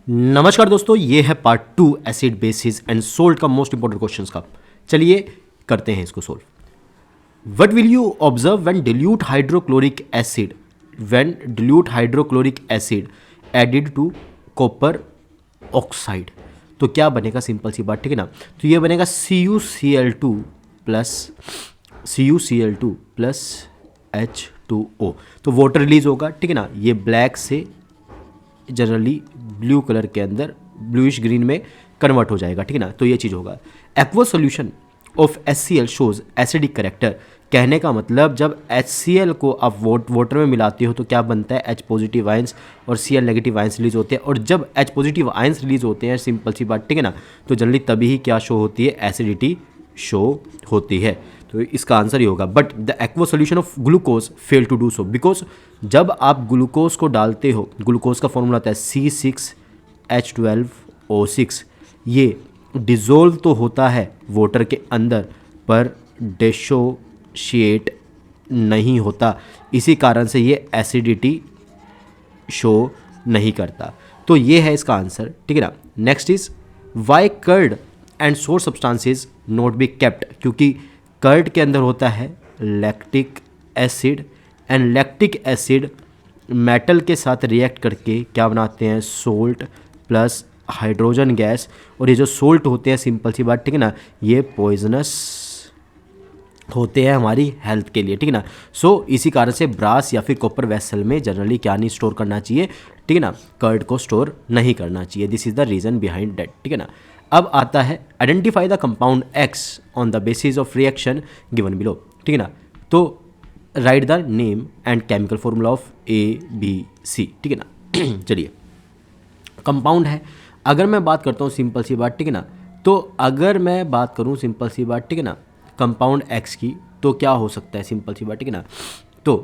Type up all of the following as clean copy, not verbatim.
नमस्कार दोस्तों, ये है part 2 acid bases and salt का मोस्ट इंपॉर्टेंट क्वेश्चंस का। चलिए करते हैं इसको solve. What will you observe when dilute hydrochloric acid added to copper oxide. तो क्या बनेगा, सिंपल सी बात, ठीक है ना। तो ये बनेगा CuCl2 प्लस H2O। तो वाटर रिलीज होगा, ठीक है ना। ये ब्लैक से जनरली ब्लू कलर के अंदर ब्लूइश ग्रीन में कन्वर्ट हो जाएगा, ठीक है ना। तो ये चीज़ होगा। Aqueous solution of HCl shows acidic character. कहने का मतलब जब HCl को आप वाटर में मिलाते हो तो क्या बनता है, H पॉजिटिव आयंस और Cl नेगेटिव आयंस रिलीज होते हैं। और जब H पॉजिटिव आयंस रिलीज होते हैं, सिंपल सी बात, ठीक है ना, तो जनरली तभी ही क्या शो होती है, एसिडिटी शो होती है। तो इसका आंसर ही होगा। But the aqua solution of glucose fail to do so because जब आप ग्लूकोज को डालते हो, ग्लूकोज का फॉर्मूला आता है C6H12O6। ये डिज़ोल्व तो होता है वाटर के अंदर पर डिसोशिएट नहीं होता, इसी कारण से ये एसिडिटी शो नहीं करता। तो ये है इसका आंसर, ठीक है ना। Next is why curd and sour substances not be kept. क्योंकि कर्ड के अंदर होता है lactic acid and lactic acid metal के साथ रिएक्ट करके क्या बनाते हैं, सोल्ट प्लस हाइड्रोजन गैस। और ये जो सोल्ट होते हैं, सिंपल सी बात, ठीक है ना, ये पॉइजनस होते हैं हमारी हेल्थ के लिए, ठीक है ना। सो इसी कारण से ब्रास या फिर कॉपर वेसल में जनरली क्या नहीं स्टोर करना चाहिए, ठीक है ना, कर्ड को स्टोर नहीं करना चाहिए। This is the reason behind that, ठीक है ना। अब आता है identify the compound X on the basis of reaction given below, ठीक है ना। तो right the name and chemical formula of ABC, ठीक है ना। चलिए, कंपाउंड है। अगर मैं बात करता हूँ सिंपल सी बात, ठीक है ना, तो अगर मैं बात करूँ सिंपल सी बात, ठीक है ना, कंपाउंड X की, तो क्या हो सकता है, सिंपल सी बात, ठीक है ना। तो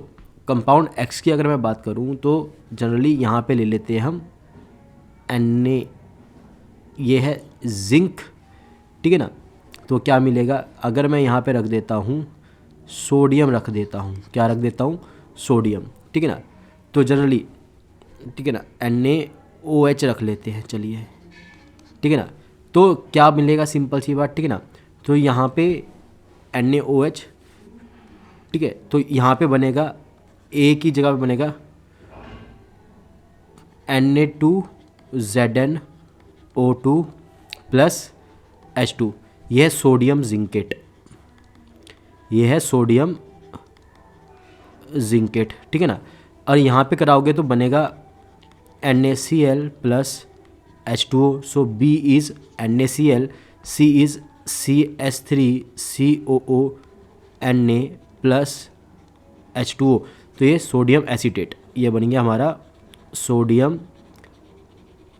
कंपाउंड X की अगर मैं बात करूँ तो जनरली यहाँ पे ले लेते हैं हम Na, ये है जिंक, ठीक है ना। तो क्या मिलेगा, अगर मैं यहाँ पे रख देता हूँ सोडियम, रख देता हूँ, क्या रख देता हूँ, सोडियम, ठीक है ना। तो जनरली, ठीक है ना, NaOH रख लेते हैं, चलिए, ठीक है ना। तो क्या मिलेगा, सिंपल सी बात, ठीक है ना। तो यहाँ पे NaOH, ठीक है, तो यहाँ पे बनेगा, ए की जगह पे बनेगा Na2ZnO2 प्लस H2। यह है सोडियम जिंकेट, यह है सोडियम जिंकेट, ठीक है ना। और यहाँ पे कराओगे तो बनेगा NaCl plus H2O। So B is NaCl, C is CH3COO Na plus H2O। तो ये सोडियम एसीटेट, ये बन गया हमारा सोडियम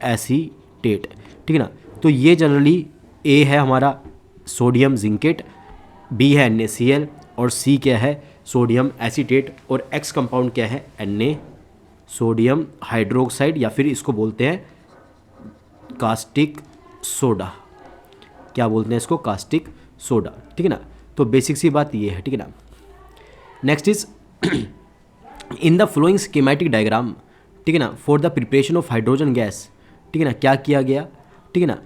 एसीटेट, ठीक है ना। तो ये जनरली A है हमारा सोडियम जिंकेट, B है NaCl और C क्या है, सोडियम एसीटेट। और X कंपाउंड क्या है, Na सोडियम हाइड्रोक्साइड, या फिर इसको बोलते हैं कास्टिक सोडा। क्या बोलते हैं इसको, कास्टिक सोडा, ठीक है ना। तो बेसिक सी बात ये है, ठीक है ना। Next is in the following schematic diagram, ठीक है ना, for the preparation of hydrogen gas, ठीक है ना, क्या किया गया, ठीक है ना,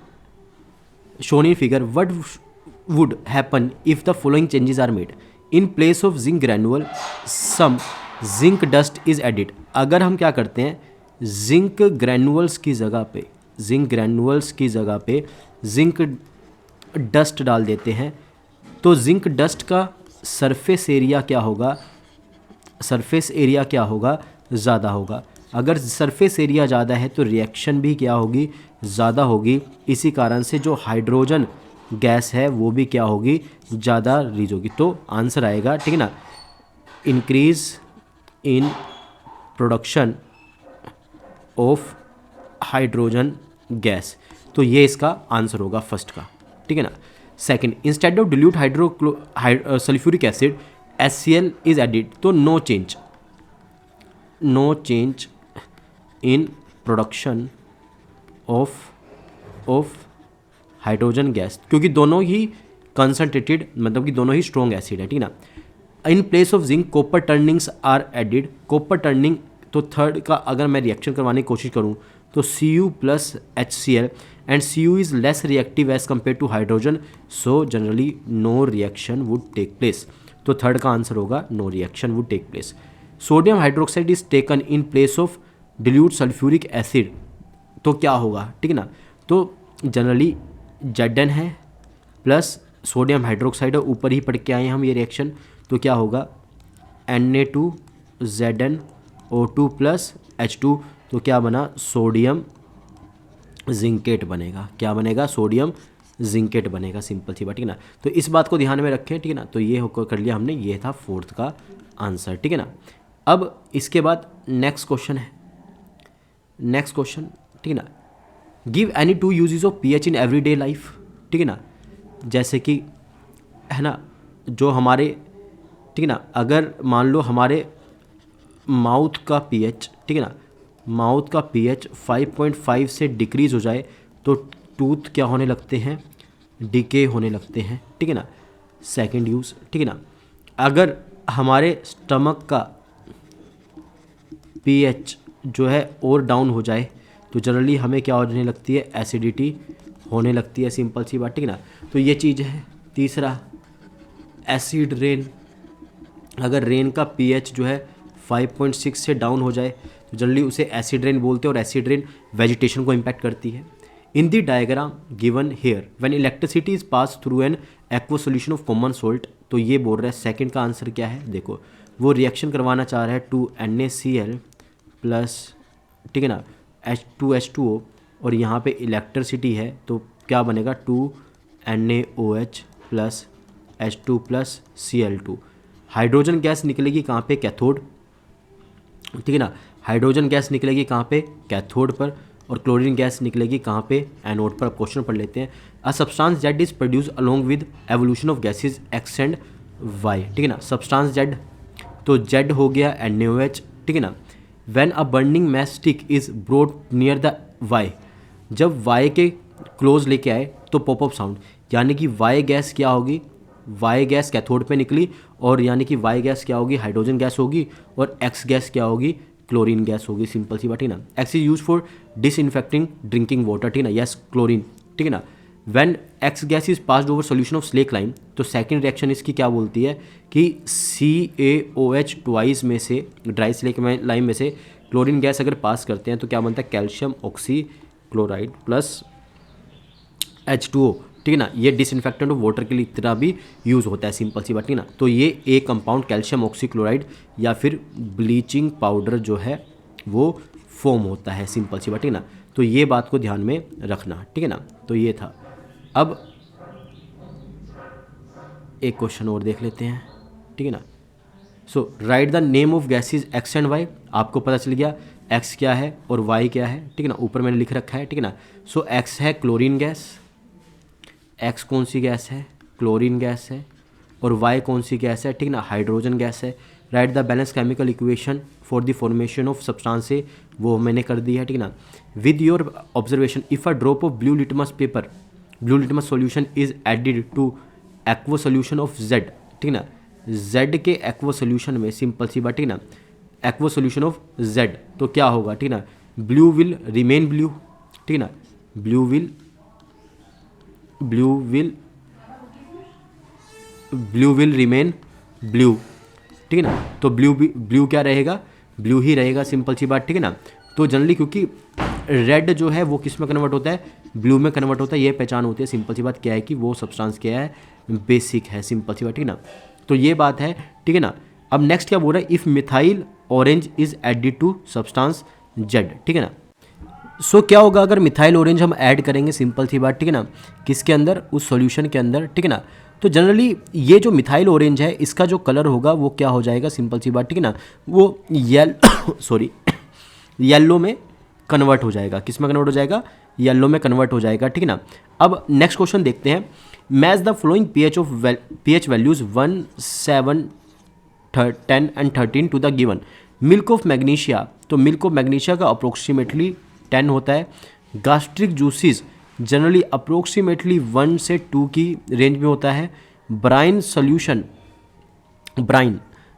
shown in figure, what would happen if the following changes are made. In place of zinc granule some zinc dust is added. अगर हम क्या करते हैं, जिंक ग्रैनुअल्स की जगह पे जिंक डस्ट डाल देते हैं, तो जिंक डस्ट का सरफेस एरिया क्या होगा, ज़्यादा होगा। अगर सरफेस एरिया ज़्यादा है तो रिएक्शन भी क्या होगी, ज़्यादा होगी। इसी कारण से जो हाइड्रोजन गैस है वो भी क्या होगी, ज़्यादा रिलीज होगी। तो आंसर आएगा, ठीक है ना, increase in production of hydrogen gas. तो ये इसका आंसर होगा फर्स्ट का, ठीक है ना। Second, instead of dilute sulphuric acid HCl is added. तो no change in production of hydrogen gas, क्योंकि दोनों ही कंसनट्रेटेड, मतलब कि दोनों ही स्ट्रॉन्ग एसिड है, ठीक है ना। In place of zinc copper turnings are added. Copper turning, तो थर्ड का अगर मैं रिएक्शन करवाने की कोशिश करूँ तो Cu plus HCl and Cu is less reactive as compare to hydrogen, so generally no reaction would take place. तो थर्ड का आंसर होगा no reaction would take place. Sodium hydroxide is taken in place of dilute sulphuric acid, तो क्या होगा, ठीक है ना। तो जनरली Zn है प्लस सोडियम हाइड्रोक्साइड है, ऊपर ही पढ़ के आए हम ये रिएक्शन, तो क्या होगा Na2ZnO2 प्लस H2, तो क्या बना सोडियम जिंकेट बनेगा। क्या बनेगा, सोडियम जिंकेट बनेगा, सिंपल सी बात, ठीक है ना। तो इस बात को ध्यान में रखें, ठीक है ना। तो ये होकर कर लिया हमने, ये था फोर्थ का आंसर, ठीक है ना। अब इसके बाद नेक्स्ट क्वेश्चन है, नेक्स्ट क्वेश्चन, ठीक है ना। Give any two uses of pH in everyday life, ठीक है ना। जैसे कि है ना, जो हमारे, ठीक है ना, अगर मान लो हमारे माउथ का पीएच, ठीक है ना, माउथ का पीएच 5.5 से डिक्रीज़ हो जाए तो टूथ क्या होने लगते हैं, डिके होने लगते हैं, ठीक है ना। सेकंड यूज़, ठीक है ना। अगर हमारे स्टमक का पीएच जो है और डाउन हो जाए तो जनरली हमें क्या होने लगती है, एसिडिटी होने लगती है, सिंपल सी बात, ठीक है ना। तो ये चीज़ है। तीसरा एसिड रेन, अगर रेन का पीएच जो है 5.6 से डाउन हो जाए तो जनरली उसे एसिड रेन बोलते हैं, और एसिड रेन वेजिटेशन को इम्पैक्ट करती है। In the diagram given here when electricity is pass through an aqua solution of common salt, तो ये बोल रहा है सेकंड का आंसर क्या है, देखो वो रिएक्शन करवाना चाह रहा है 2NaCl प्लस, ठीक है ना, H2H2O, और यहाँ पे इलेक्ट्रिसिटी है तो क्या बनेगा 2NaOH plus H2 plus Cl2। Hydrogen gas निकलेगी कहाँ पे, कैथोड, ठीक है ना। हाइड्रोजन गैस निकलेगी कहाँ पे, कैथोड पर, और क्लोरीन गैस निकलेगी कहाँ पे, एनोड पर। क्वेश्चन पढ़ लेते हैं। A substance Z is produce along with evolution of gases X and Y, ठीक है ना। सब्सटेंस जेड, तो जेड हो गया NaOH, ठीक है ना। When a burning match stick is brought near the Y, जब वाई के क्लोज लेके आए तो पॉपअप साउंड, यानी कि वाई गैस क्या होगी, वाई गैस कैथोड पे निकली, और यानी कि वाई गैस क्या होगी, हाइड्रोजन गैस होगी, और एक्स गैस क्या होगी, क्लोरीन गैस होगी, सिंपल सी बात, ठीक है ना। X is use for disinfecting drinking water, ठीक है ना, यस क्लोरीन, ठीक है ना। When x gas is passed over solution of slack lime, तो सेकंड रिएक्शन इसकी क्या बोलती है कि CaOH ट्वाइस में से, ड्राई स्लेक लाइम में से क्लोरीन गैस अगर पास करते हैं तो क्या बनता है, calcium oxy chloride plus H2O, ठीक है ना। ये डिसइंफेक्टेंट ऑफ वाटर के लिए तरह भी यूज़ होता है, सिंपल सी बात, ठीक है ना। तो ये एक कंपाउंड कैल्शियम ऑक्सीक्लोराइड या फिर ब्लीचिंग पाउडर जो है वो फॉर्म होता है, सिंपल सी बात, ठीक है ना। तो ये बात को ध्यान में रखना, ठीक है ना। तो ये था। अब एक क्वेश्चन और देख लेते हैं, ठीक है ना। So write the name of gases X and Y, आपको पता चल गया एक्स क्या है और वाई क्या है, ठीक है ना, ऊपर मैंने लिख रखा है, ठीक है ना। सो एक्स है क्लोरीन गैस, एक्स कौन सी गैस है, क्लोरीन गैस है, और वाई कौन सी गैस है, ठीक ना, हाइड्रोजन गैस है। Write the balance chemical equation for the formation of substance, वो मैंने कर दी है, ठीक ना। With your observation if a drop of blue litmus paper, blue litmus solution is added to aqua solution of Z, ठीक ना, जेड के एक्वा सोल्यूशन में, सिंपल सी बात, ठीक ना, एक्वा सोल्यूशन ऑफ जेड, तो क्या होगा, ठीक ना, ब्लू विल रिमेन ब्लू, ठीक ना, ब्लू विल रिमेन ब्लू, ठीक है ना। तो ब्लू क्या रहेगा, ब्लू ही रहेगा, सिंपल सी बात, ठीक है ना। तो जनरली क्योंकि रेड जो है वो किस में कन्वर्ट होता है, ब्लू में कन्वर्ट होता है, ये पहचान होती है, सिंपल सी बात क्या है कि वो सब्सटेंस क्या है, बेसिक है, सिंपल सी बात, ठीक है ना। तो ये बात है, ठीक है ना। अब नेक्स्ट क्या बोल रहा है, if methyl orange is added to substance Z, ठीक है ना। सो क्या होगा अगर मिथाइल ऑरेंज हम ऐड करेंगे, सिंपल सी बात, ठीक है ना, किसके अंदर, उस सॉल्यूशन के अंदर, ठीक है ना। तो जनरली ये जो मिथाइल ऑरेंज है इसका जो कलर होगा वो क्या हो जाएगा, सिंपल सी बात, ठीक है ना, वो येलो में कन्वर्ट हो जाएगा, किस में कन्वर्ट हो जाएगा, येलो में कन्वर्ट हो जाएगा, ठीक है ना। अब नेक्स्ट क्वेश्चन देखते हैं। Match the following pH values 1, 7, 10 and 13 to the given milk of magnesia, तो मिल्क ऑफ मैग्नीशिया का अप्रोक्सीमेटली 10 होता है। गास्ट्रिक जूसेस जनरली अप्रोक्सीमेटली 1 से 2 की रेंज में होता है। ब्राइन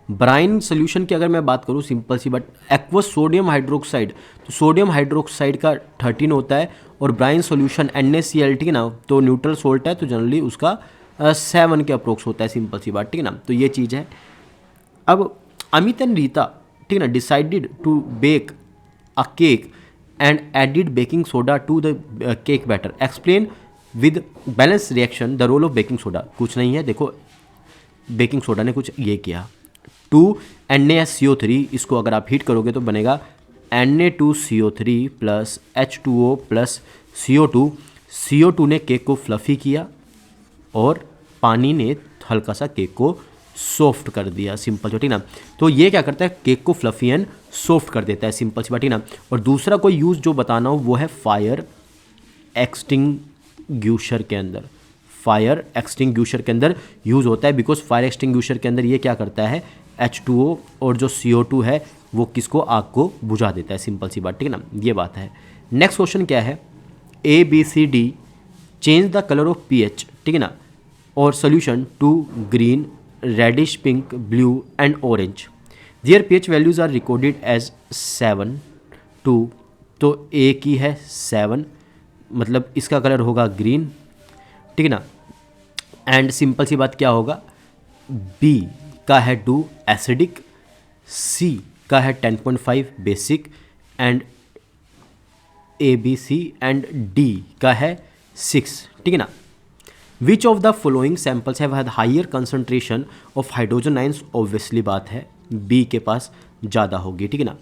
ब्राइन सोल्यूशन की अगर मैं बात करूँ सिंपल सी, बट एक्वस सोडियम हाइड्रोक्साइड, तो सोडियम हाइड्रोक्साइड का 13 होता है, और ब्राइन सोल्यूशन NaCl, ठीक है ना, तो न्यूट्रल सोल्ट है तो जनरली उसका 7 के अप्रोक्स होता है, सिंपल सी बात, ठीक है ना। तो ये चीज़ है। अब अमित एंड रीता, ठीक है ना, decided to bake a cake and added baking soda to the cake batter, explain with balance reaction the role of baking soda. कुछ नहीं है, देखो बेकिंग सोडा ने कुछ ये किया, 2NaSCO3, इसको अगर आप हीट करोगे तो बनेगा Na2CO3 plus H2O plus CO2। CO2 ने केक को फ्लफ़ी किया और पानी ने हल्का सा केक को सॉफ्ट कर दिया, सिंपल सी, ठीक ना। तो ये क्या करता है, केक को फ्लफ़ी एंड सॉफ्ट कर देता है, सिंपल सी बात, ठीक ना। और दूसरा कोई यूज़ जो बताना हो वो है फायर एक्सटिंग्यूशर के अंदर, फायर एक्सटिंग्यूशर के अंदर यूज़ होता है, बिकॉज फायर एक्सटिंग्यूशर के अंदर ये क्या करता है, H2O और जो CO2 है वो किसको, आग को बुझा देता है, सिंपल सी बात, ठीक है ना, ये बात है। नेक्स्ट क्वेश्चन क्या है, ABCD change the colour of pH, ठीक है ना, और solution to green, reddish, pink, blue and orange, their pH values are recorded as 7, 2, तो A की है 7, मतलब इसका कलर होगा ग्रीन, ठीक है ना। एंड सिंपल सी बात क्या होगा, B का है 2 एसिडिक, C का है 10.5 बेसिक, एंड ABC एंड D का है 6, ठीक है ना। Which of the following samples have had higher concentration of hydrogen ions, obviously बात है B के पास ज़्यादा होगी, ठीक है ना।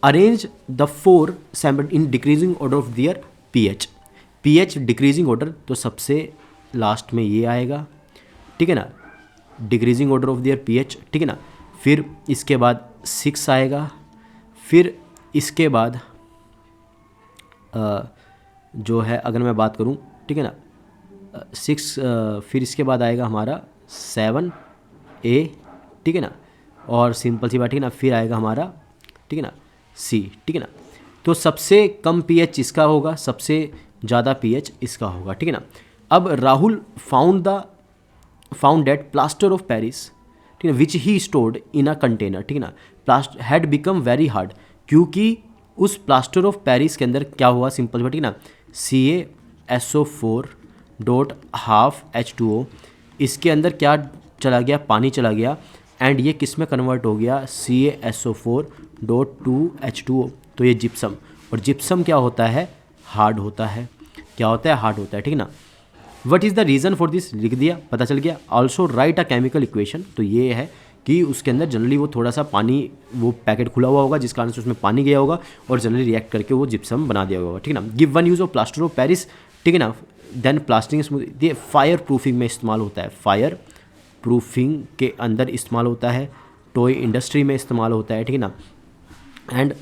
Arrange the 4 sample in decreasing order of their pH decreasing order, तो सबसे लास्ट में ये आएगा, ठीक है ना, decreasing order of their pH, ठीक है ना। फिर इसके बाद 6 आएगा, फिर इसके बाद जो है अगर मैं बात करूं, ठीक है ना, 6, फिर इसके बाद आएगा हमारा 7A, ठीक है ना, और सिंपल सी बात, ठीक है ना, फिर आएगा हमारा, ठीक है ना, C, ठीक है ना। तो सबसे कम pH इसका होगा, सबसे ज़्यादा pH इसका होगा, ठीक है ना। अब Rahul found that plaster of Paris, ठीक है, विच ही स्टोर्ड इन अ कंटेनर, ठीक है ना, plaster had become very hard, क्योंकि उस प्लास्टर ऑफ पेरिस के अंदर क्या हुआ, सिंपल बात, ठीक है ना, CaSO4 डॉट हाफ H2O, इसके अंदर क्या चला गया, पानी चला गया, एंड ये किस में कन्वर्ट हो गया, CaSO4 डॉट 2H2O, तो ये जिप्सम, और जिप्सम क्या होता है, हार्ड होता है, क्या होता है, हार्ड होता है, ठीक है ना। What is the reason for this, लिख दिया, पता चल गया। Also right a chemical equation, तो ये है कि उसके अंदर जनरली वो थोड़ा सा पानी, वो पैकेट खुला हुआ होगा जिस कारण से उसमें पानी गया होगा और जनरली रिएक्ट करके वो जिप्सम बना दिया होगा, ठीक है ना। Give one use of plaster of Paris, ठीक है ना, देन प्लास्टरिंग, ये फायर प्रूफिंग में इस्तेमाल होता है, फायर प्रूफिंग के अंदर इस्तेमाल होता है, टॉय इंडस्ट्री में इस्तेमाल होता है, ठीक है ना, एंड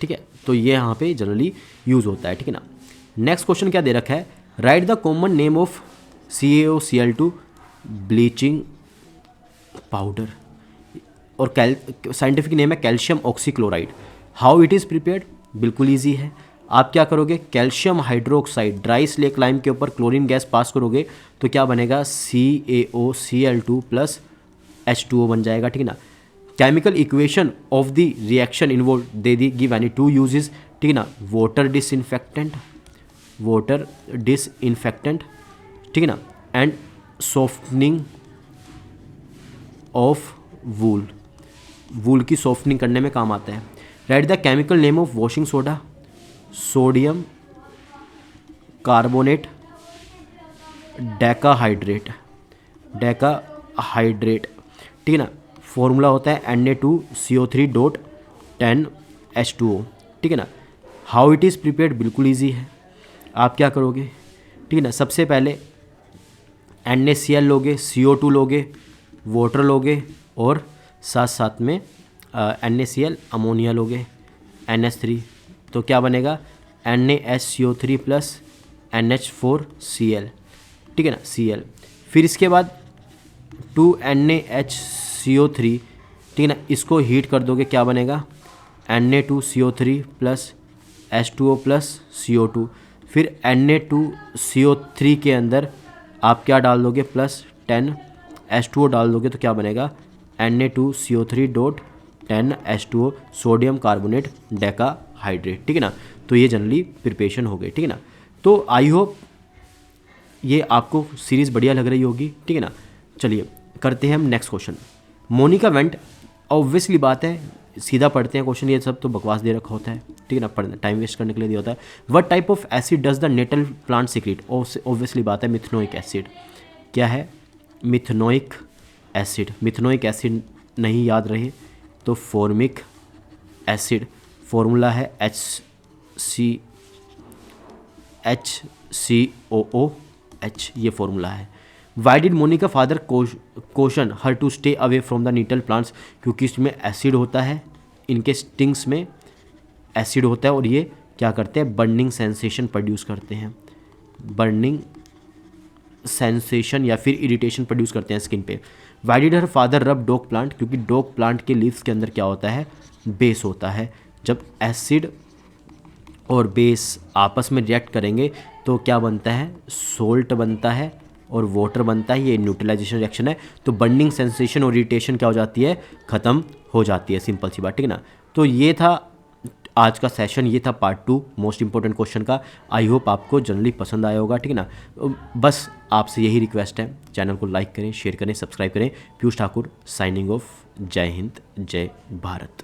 ठीक है, तो ये यहाँ पे जनरली यूज़ होता है, ठीक है ना। नेक्स्ट क्वेश्चन क्या दे रखा है, write the common name of CaOCl2 bleaching powder, और साइंटिफिक नेम है calcium oxychloride. How it is prepared, बिल्कुल ईजी है, आप क्या करोगे, calcium hydroxide dry slack lime के ऊपर क्लोरीन गैस पास करोगे तो क्या बनेगा, CaOCl2 प्लस H2O बन जाएगा, ठीक है ना। Chemical equation of the reaction involve they the, give any 2 uses, ठीक है ना, वाटर डिसइंफेक्टेंट, ठीक है ना, एंड सॉफ्टनिंग ऑफ वूल की सॉफ्टनिंग करने में काम आता है। Write the chemical name of washing soda, sodium carbonate decahydrate, ठीक है ना, फॉर्मूला होता है Na2CO3.10H2O, ठीक है ना। हाउ इट इज़ प्रिपेयर्ड, बिल्कुल ईजी है, आप क्या करोगे, ठीक है ना, सबसे पहले NaCl लोगे, CO2 लोगे, वाटर लोगे, और साथ साथ में NaCl अमोनिया लोगे, NH3, तो क्या बनेगा, NaSCO3 प्लस NH4Cl, ठीक है ना, Cl। फिर इसके बाद 2NaHCO3, ठीक है ना, इसको हीट कर दोगे, क्या बनेगा, Na2CO3 plus H2O plus CO2। फिर Na2CO3 के अंदर आप क्या डाल दोगे, प्लस 10 H2O डाल दोगे, तो क्या बनेगा, Na2CO3.10H2O सोडियम कार्बोनेट डेकाहाइड्रेट, ठीक है ना। तो ये जनरली प्रिपरेशन हो गई, ठीक है ना। तो आई होप ये आपको सीरीज़ बढ़िया लग रही होगी, ठीक है ना। चलिए करते हैं हम next question. Monika went, obviously बात है, सीधा पढ़ते हैं क्वेश्चन, ये सब तो बकवास दे रखा होता है, ठीक है ना, पढ़ना टाइम वेस्ट करने के लिए दिया होता है। What type of acid does the nettle plant secrete, obviously बात है मिथनोइक एसिड। क्या है? मिथनोइक एसिड। मिथनोइक एसिड नहीं याद रहे तो फॉर्मिक एसिड, फॉर्मूला है HCOOH, ये फॉर्मूला है। Why did Monica father question her to stay away from the nettle plants, क्योंकि इसमें एसिड होता है, इनके स्टिंग्स में एसिड होता है और ये क्या करते हैं, बर्निंग सेंसेशन प्रोड्यूस करते हैं, बर्निंग सेंसेशन या फिर इरिटेशन प्रोड्यूस करते हैं स्किन पे। वाई डिड हर फादर रब डोक प्लांट, क्योंकि डोक प्लांट के लीव्स के अंदर क्या होता है, बेस होता है। जब एसिड और बेस आपस में रिएक्ट करेंगे तो क्या बनता है, सोल्ट बनता है और वाटर बनता है, ये न्यूट्रलाइजेशन रिएक्शन है। तो बर्निंग सेंसेशन और इरिटेशन क्या हो जाती है, ख़त्म हो जाती है, सिंपल सी बात, ठीक है ना। तो ये था आज का सेशन, ये था पार्ट 2 मोस्ट इंपॉर्टेंट क्वेश्चन का। आई होप आपको जनरली पसंद आया होगा, ठीक है ना। बस आपसे यही रिक्वेस्ट है, चैनल को लाइक करें, शेयर करें, सब्सक्राइब करें। Piyush Thakur signing off. जय हिंद, जय भारत।